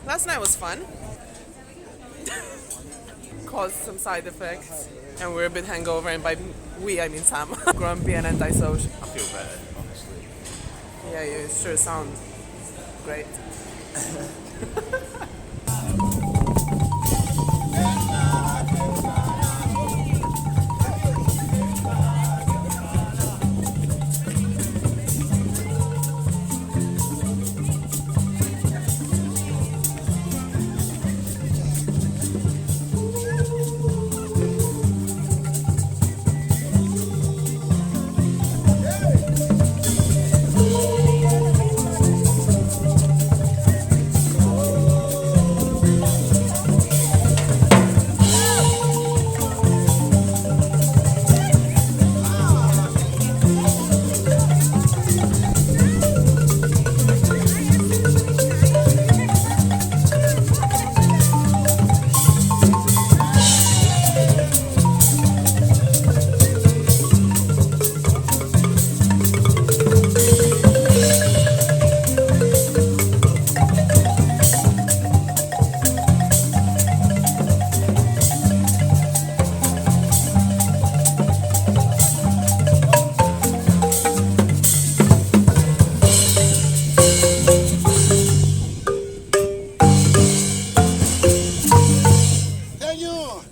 Last night was fun. Caused some side effects, and we're a bit hangover, and by we I mean Sam. Grumpy and antisocial. I feel better, honestly. Yeah, you sure sound great.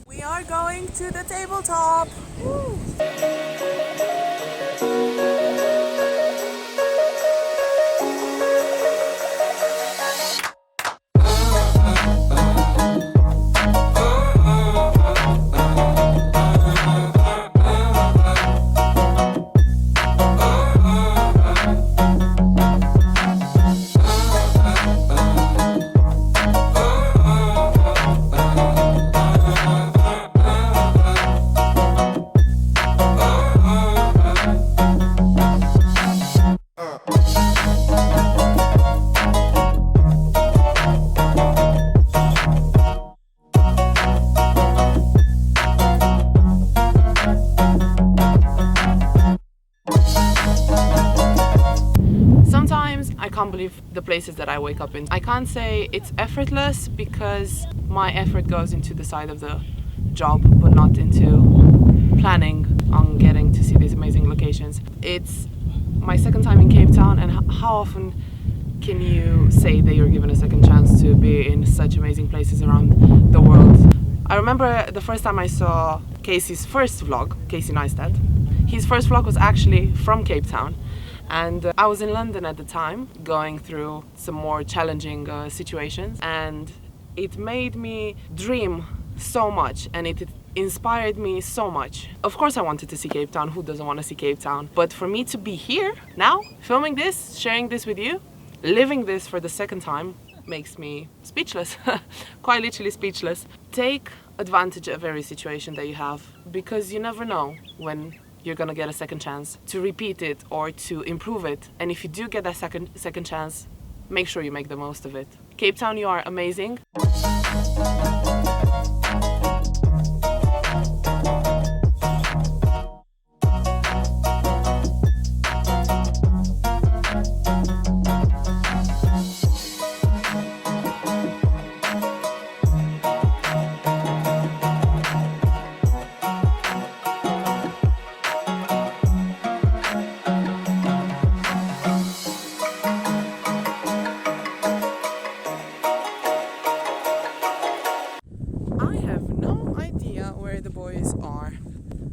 We are going to the tabletop. Woo. I can't believe the places that I wake up in. I can't say it's effortless because my effort goes into the side of the job, but not into planning on getting to see these amazing locations. It's my second time in Cape Town, and how often can you say that you're given a second chance to be in such amazing places around the world? I remember the first time I saw Casey's first vlog, Casey Neistat. His first vlog was actually from Cape Town. And I was in London at the time, going through some more challenging situations, and it made me dream so much, and it inspired me so much. Of course I wanted to see Cape Town, who doesn't want to see Cape Town? But for me to be here now, filming this, sharing this with you, living this for the second time, makes me speechless, quite literally speechless. Take advantage of every situation that you have, because you never know when you're gonna get a second chance to repeat it or to improve it. And if you do get that second chance, make sure you make the most of it. Cape Town, you are amazing. I have no idea where the boys are.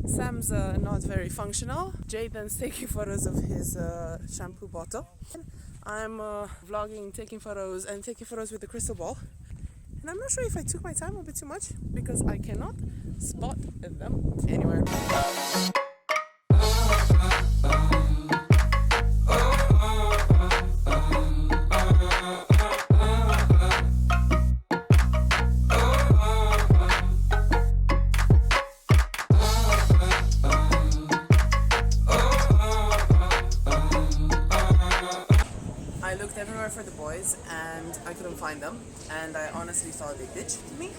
Sam's not very functional. Jaden's taking photos of his shampoo bottle. I'm vlogging, taking photos with the crystal ball. And I'm not sure if I took my time a bit too much because I cannot spot them anywhere. I looked everywhere for the boys and I couldn't find them, and I honestly thought they ditched me,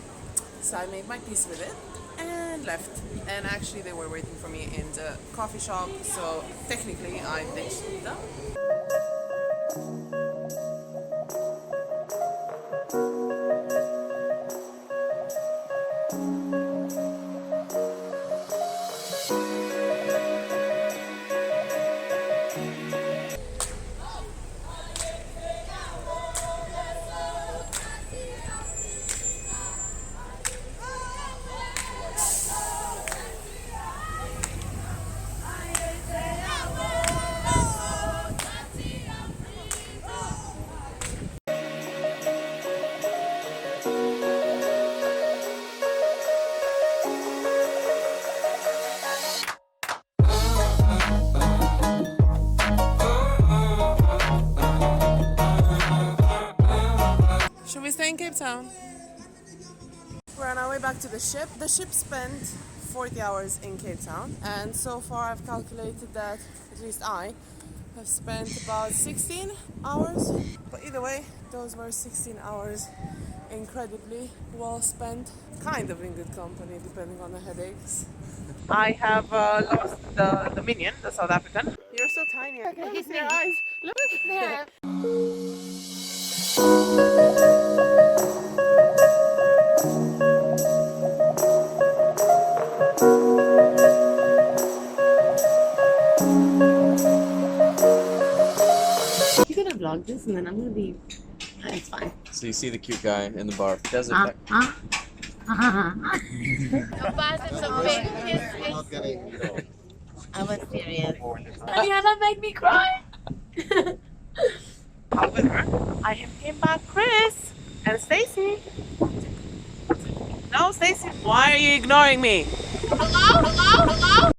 so I made my peace with it and left. And actually they were waiting for me in the coffee shop, so technically I ditched them. Should we stay in Cape Town? We're on our way back to the ship. The ship spent 40 hours in Cape Town, and so far I've calculated that at least I have spent about 16 hours. But either way, those were 16 hours incredibly well spent, kind of in good company depending on the headaches. I have lost the minion, the South African. You're so tiny. I can't see your eyes. Look there. You're gonna vlog this and then I'm gonna be. It's fine. So you see the cute guy in the bar. Does it? I'm serious. Ariana made me cry. However, I have came back Chris and Stacy. No, Stacy, why are you ignoring me? Hello?